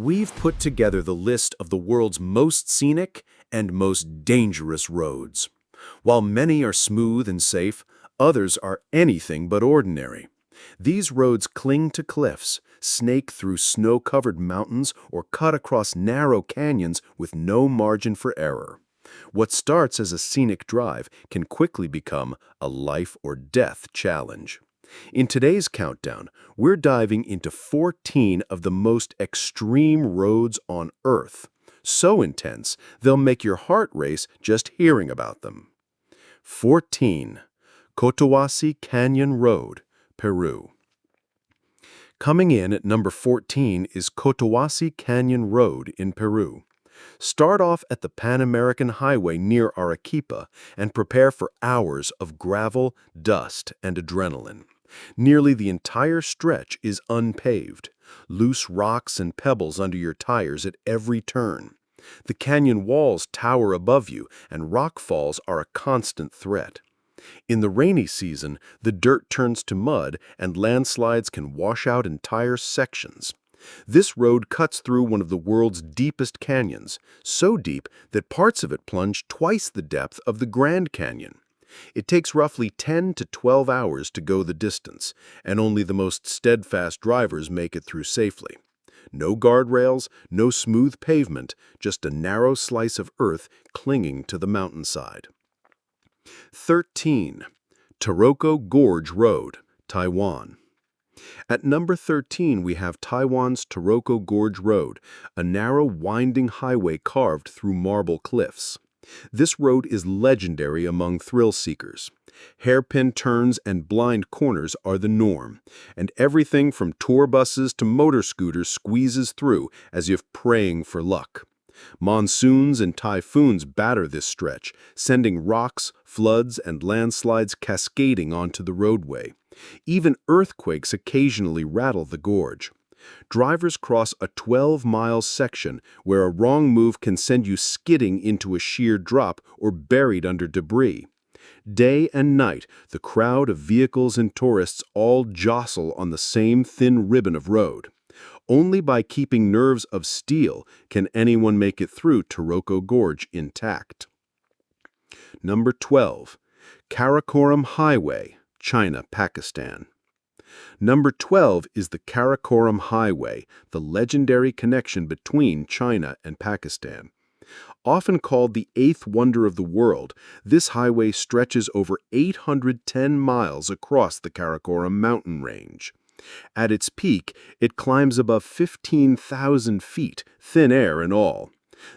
We've put together the list of the world's most scenic and most dangerous roads. While many are smooth and safe, others are anything but ordinary. These roads cling to cliffs, snake through snow-covered mountains, or cut across narrow canyons with no margin for error. What starts as a scenic drive can quickly become a life-or-death challenge. In today's countdown, we're diving into 14 of the most extreme roads on Earth. So intense, they'll make your heart race just hearing about them. 14. Cotahuasi Canyon Road, Peru. Coming in at number 14 is Cotahuasi Canyon Road in Peru. Start off at the Pan American Highway near Arequipa and prepare for hours of gravel, dust, and adrenaline. Nearly the entire stretch is unpaved, loose rocks and pebbles under your tires at every turn. The canyon walls tower above you, and rock falls are a constant threat. In the rainy season, the dirt turns to mud, and landslides can wash out entire sections. This road cuts through one of the world's deepest canyons, so deep that parts of it plunge twice the depth of the Grand Canyon. It takes roughly 10 to 12 hours to go the distance, and only the most steadfast drivers make it through safely. No guardrails, no smooth pavement, just a narrow slice of earth clinging to the mountainside. 13. Taroko Gorge Road, Taiwan. At number 13, we have Taiwan's Taroko Gorge Road, a narrow, winding highway carved through marble cliffs. This road is legendary among thrill seekers. Hairpin turns and blind corners are the norm, and everything from tour buses to motor scooters squeezes through as if praying for luck. Monsoons and typhoons batter this stretch, sending rocks, floods, and landslides cascading onto the roadway. Even earthquakes occasionally rattle the gorge. Drivers cross a 12-mile section where a wrong move can send you skidding into a sheer drop or buried under debris. Day and night, the crowd of vehicles and tourists all jostle on the same thin ribbon of road. Only by keeping nerves of steel can anyone make it through Taroko Gorge intact. Number 12. Karakoram Highway, China, Pakistan. Number 12 is the Karakoram Highway, the legendary connection between China and Pakistan. Often called the eighth wonder of the world, this highway stretches over 810 miles across the Karakoram mountain range. At its peak, it climbs above 15,000 feet, thin air and all.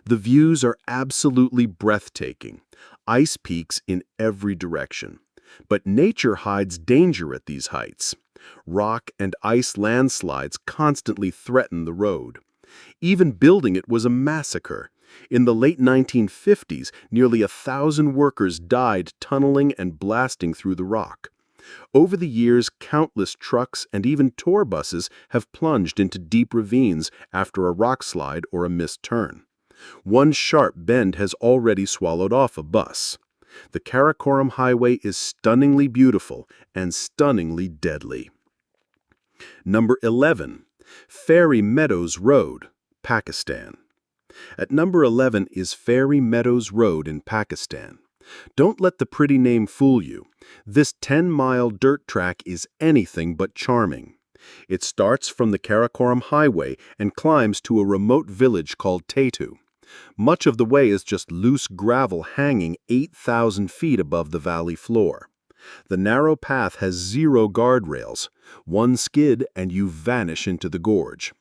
The views are absolutely breathtaking, ice peaks in every direction. But nature hides danger at these heights. Rock and ice landslides constantly threaten the road. Even building it was a massacre. In the late 1950s, nearly 1,000 workers died tunneling and blasting through the rock. Over the years, countless trucks and even tour buses have plunged into deep ravines after a rock slide or a missed turn. One sharp bend has already swallowed off a bus. The Karakoram Highway is stunningly beautiful and stunningly deadly. Number 11. Fairy Meadows Road, Pakistan. At number 11 is Fairy Meadows Road in Pakistan. Don't let the pretty name fool you. This 10-mile dirt track is anything but charming. It starts from the Karakoram Highway and climbs to a remote village called Tetu. Much of the way is just loose gravel hanging 8,000 feet above the valley floor. The narrow path has 0 guardrails. One skid and you vanish into the gorge.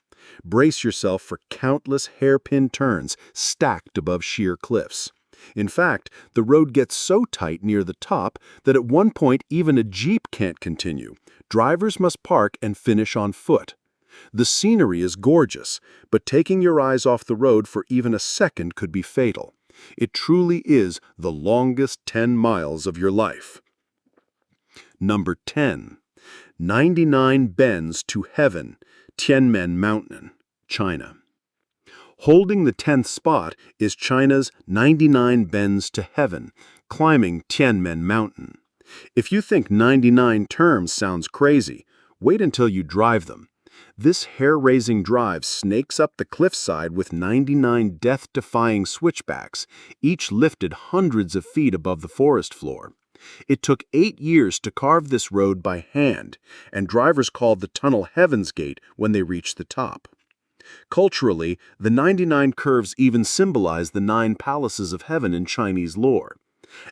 Brace yourself for countless hairpin turns stacked above sheer cliffs. In fact, the road gets so tight near the top that at one point even a jeep can't continue. Drivers must park and finish on foot. The scenery is gorgeous, but taking your eyes off the road for even a second could be fatal. It truly is the longest 10 miles of your life. Number 10. 99 Bends to Heaven, Tianmen Mountain, China. Holding the 10th spot is China's 99 Bends to Heaven, climbing Tianmen Mountain. If you think 99 terms sounds crazy, wait until you drive them. This hair-raising drive snakes up the cliffside with 99 death-defying switchbacks, each lifted hundreds of feet above the forest floor. It took 8 years to carve this road by hand, and drivers called the tunnel Heaven's Gate when they reached the top. Culturally, the 99 curves even symbolize the 9 palaces of heaven in Chinese lore.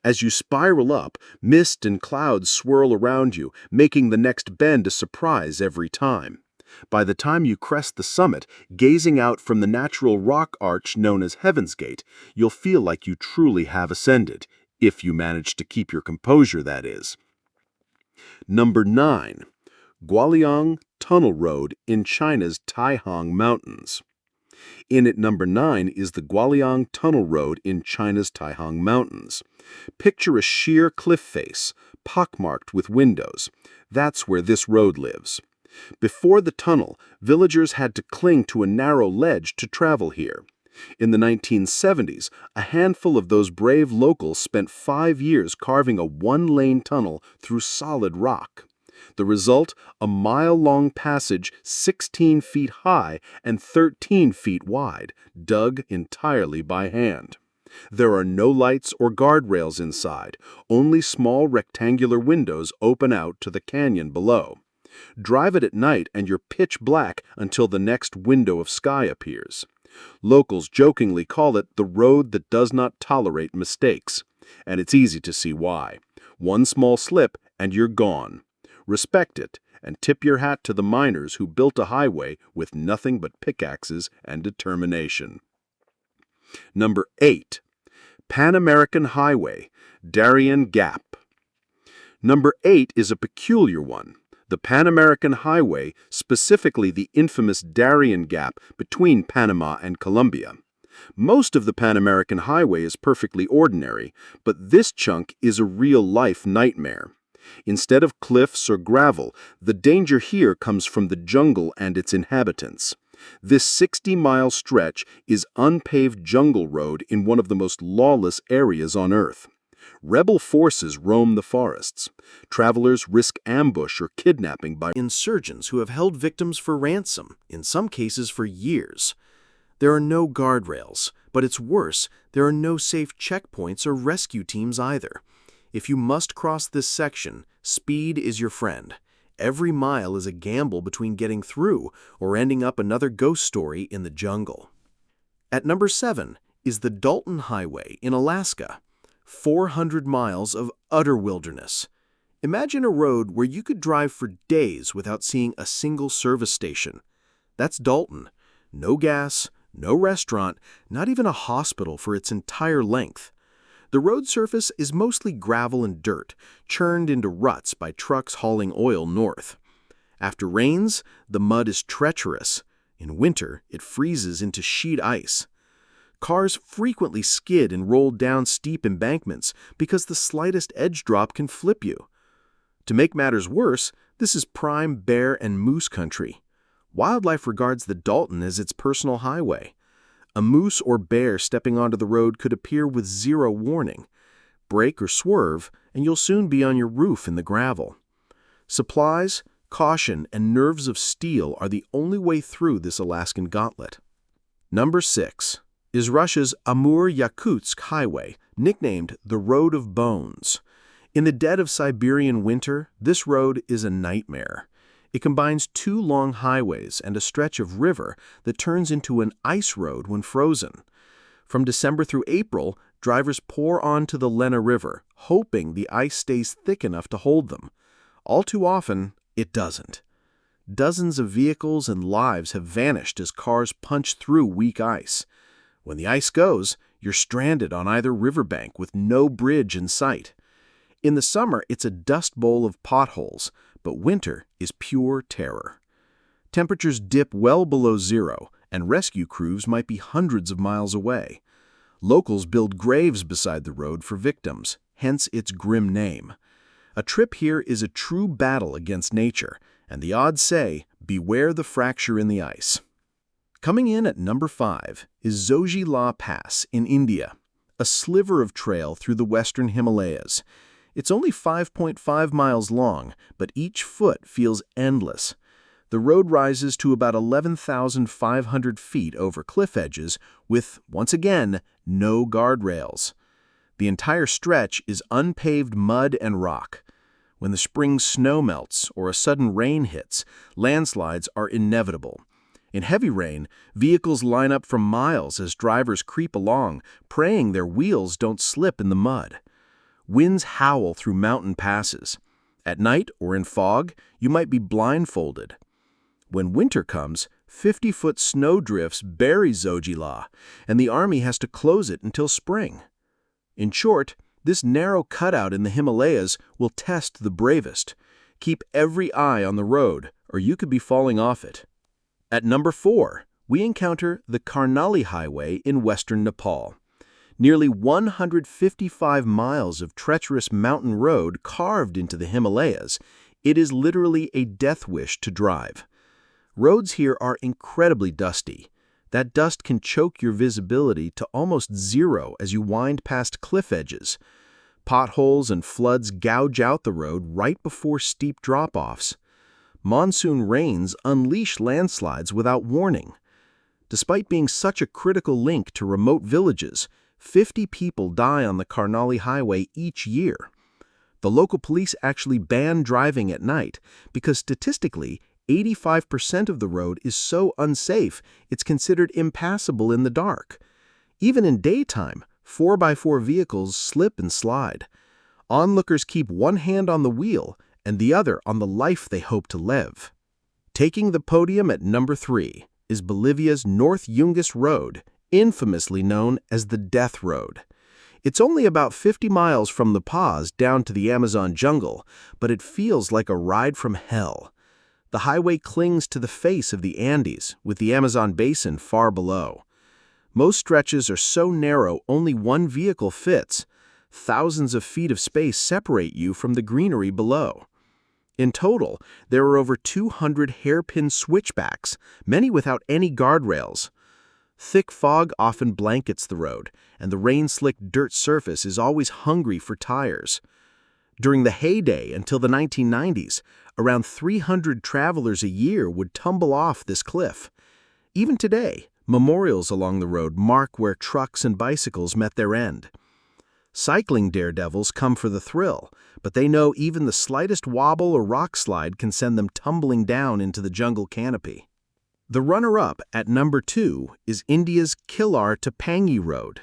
As you spiral up, mist and clouds swirl around you, making the next bend a surprise every time. By the time you crest the summit, gazing out from the natural rock arch known as Heaven's Gate, you'll feel like you truly have ascended, if you manage to keep your composure, that is. Number 9. Guoliang Tunnel Road in China's Taihang Mountains. In at number 9 is the Guoliang Tunnel Road in China's Taihang Mountains. Picture a sheer cliff face, pockmarked with windows. That's where this road lives. Before the tunnel, villagers had to cling to a narrow ledge to travel here. In the 1970s, a handful of those brave locals spent 5 years carving a one-lane tunnel through solid rock. The result, a mile-long passage 16 feet high and 13 feet wide, dug entirely by hand. There are no lights or guardrails inside, only small rectangular windows open out to the canyon below. Drive it at night and you're pitch black until the next window of sky appears. Locals jokingly call it the road that does not tolerate mistakes, and it's easy to see why. One small slip and you're gone. Respect it, and tip your hat to the miners who built a highway with nothing but pickaxes and determination. Number 8. Pan American Highway, Darien Gap. Number 8 is a peculiar one. The Pan American Highway, specifically the infamous Darien Gap between Panama and Colombia. Most of the Pan American Highway is perfectly ordinary, but this chunk is a real-life nightmare. Instead of cliffs or gravel, the danger here comes from the jungle and its inhabitants. This 60-mile stretch is unpaved jungle road in one of the most lawless areas on Earth. Rebel forces roam the forests. Travelers risk ambush or kidnapping by insurgents who have held victims for ransom, in some cases for years. There are no guardrails, but it's worse, there are no safe checkpoints or rescue teams either. If you must cross this section, speed is your friend. Every mile is a gamble between getting through or ending up another ghost story in the jungle. At number 7 is the Dalton Highway in Alaska. 400 miles of utter wilderness. Imagine a road where you could drive for days without seeing a single service station. That's Dalton. No gas, no restaurant, not even a hospital for its entire length. The road surface is mostly gravel and dirt, churned into ruts by trucks hauling oil north. After rains, the mud is treacherous. In winter, it freezes into sheet ice. Cars frequently skid and roll down steep embankments because the slightest edge drop can flip you. To make matters worse, this is prime bear and moose country. Wildlife regards the Dalton as its personal highway. A moose or bear stepping onto the road could appear with zero warning. Brake or swerve, and you'll soon be on your roof in the gravel. Supplies, caution, and nerves of steel are the only way through this Alaskan gauntlet. Number 6 is Russia's Amur-Yakutsk Highway, nicknamed the Road of Bones. In the dead of Siberian winter, this road is a nightmare. It combines 2 long highways and a stretch of river that turns into an ice road when frozen. From December through April, drivers pour onto the Lena River, hoping the ice stays thick enough to hold them. All too often, it doesn't. Dozens of vehicles and lives have vanished as cars punch through weak ice. When the ice goes, you're stranded on either riverbank with no bridge in sight. In the summer, it's a dust bowl of potholes, but winter is pure terror. Temperatures dip well below zero, and rescue crews might be hundreds of miles away. Locals build graves beside the road for victims, hence its grim name. A trip here is a true battle against nature, and the odds say, beware the fracture in the ice. Coming in at number 5 is Zojila Pass in India, a sliver of trail through the western Himalayas. It's only 5.5 miles long, but each foot feels endless. The road rises to about 11,500 feet over cliff edges with, once again, no guardrails. The entire stretch is unpaved mud and rock. When the spring snow melts or a sudden rain hits, landslides are inevitable. In heavy rain, vehicles line up for miles as drivers creep along, praying their wheels don't slip in the mud. Winds howl through mountain passes. At night or in fog, you might be blindfolded. When winter comes, 50-foot snowdrifts bury Zojila, and the army has to close it until spring. In short, this narrow cutout in the Himalayas will test the bravest. Keep every eye on the road, or you could be falling off it. At number 4, we encounter the Karnali Highway in western Nepal. Nearly 155 miles of treacherous mountain road carved into the Himalayas, it is literally a death wish to drive. Roads here are incredibly dusty. That dust can choke your visibility to almost zero as you wind past cliff edges. Potholes and floods gouge out the road right before steep drop-offs. Monsoon rains unleash landslides without warning. Despite being such a critical link to remote villages, 50 people die on the Karnali Highway each year. The local police actually ban driving at night because statistically, 85% of the road is so unsafe it's considered impassable in the dark. Even in daytime, 4x4 vehicles slip and slide. Onlookers keep one hand on the wheel and the other on the life they hope to live. Taking the podium at number 3 is Bolivia's North Yungas Road, infamously known as the Death Road. It's only about 50 miles from La Paz down to the Amazon jungle, but it feels like a ride from hell. The highway clings to the face of the Andes, with the Amazon basin far below. Most stretches are so narrow only one vehicle fits. Thousands of feet of space separate you from the greenery below. In total, there are over 200 hairpin switchbacks, many without any guardrails. Thick fog often blankets the road, and the rain-slicked dirt surface is always hungry for tires. During the heyday until the 1990s, around 300 travelers a year would tumble off this cliff. Even today, memorials along the road mark where trucks and bicycles met their end. Cycling daredevils come for the thrill, but they know even the slightest wobble or rock slide can send them tumbling down into the jungle canopy. The runner-up at number 2 is India's Kilar to Pangi Road.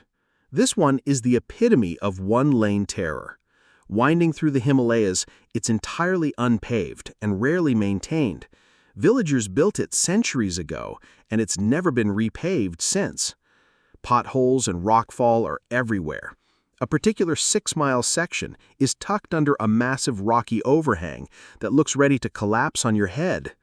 This one is the epitome of one-lane terror. Winding through the Himalayas, it's entirely unpaved and rarely maintained. Villagers built it centuries ago, and it's never been repaved since. Potholes and rockfall are everywhere. A particular 6-mile section is tucked under a massive rocky overhang that looks ready to collapse on your head.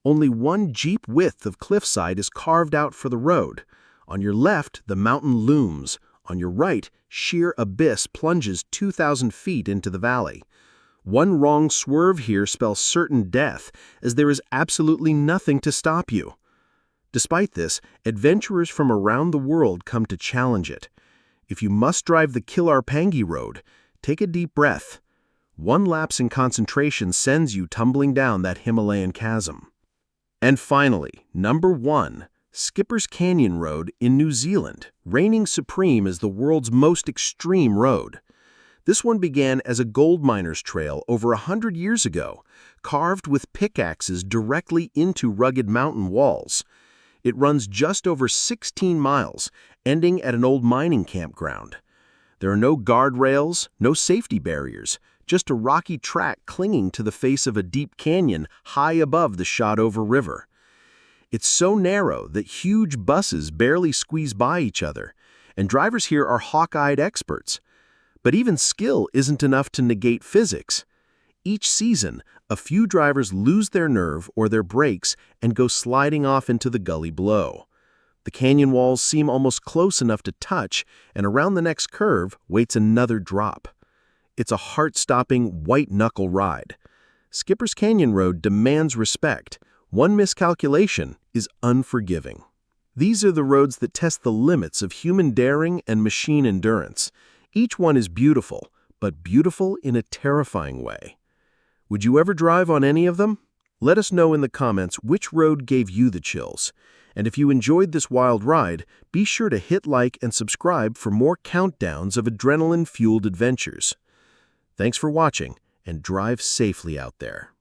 Only one jeep width of cliffside is carved out for the road. On your left, the mountain looms. On your right, sheer abyss plunges 2,000 feet into the valley. One wrong swerve here spells certain death, as there is absolutely nothing to stop you. Despite this, adventurers from around the world come to challenge it. If you must drive the Kilar Pangi Road, take a deep breath. One lapse in concentration sends you tumbling down that Himalayan chasm. And finally, number 1, Skipper's Canyon Road in New Zealand, reigning supreme as the world's most extreme road. This one began as a gold miner's trail over 100 years ago, carved with pickaxes directly into rugged mountain walls. It runs just over 16 miles, ending at an old mining campground. There are no guardrails, no safety barriers, just a rocky track clinging to the face of a deep canyon high above the Shodover River. It's so narrow that huge buses barely squeeze by each other, and drivers here are hawk-eyed experts. But even skill isn't enough to negate physics. Each season, a few drivers lose their nerve or their brakes and go sliding off into the gully below. The canyon walls seem almost close enough to touch, and around the next curve waits another drop. It's a heart-stopping, white-knuckle ride. Skipper's Canyon Road demands respect. One miscalculation is unforgiving. These are the roads that test the limits of human daring and machine endurance. Each one is beautiful, but beautiful in a terrifying way. Would you ever drive on any of them? Let us know in the comments which road gave you the chills. And if you enjoyed this wild ride, be sure to hit like and subscribe for more countdowns of adrenaline-fueled adventures. Thanks for watching, and drive safely out there.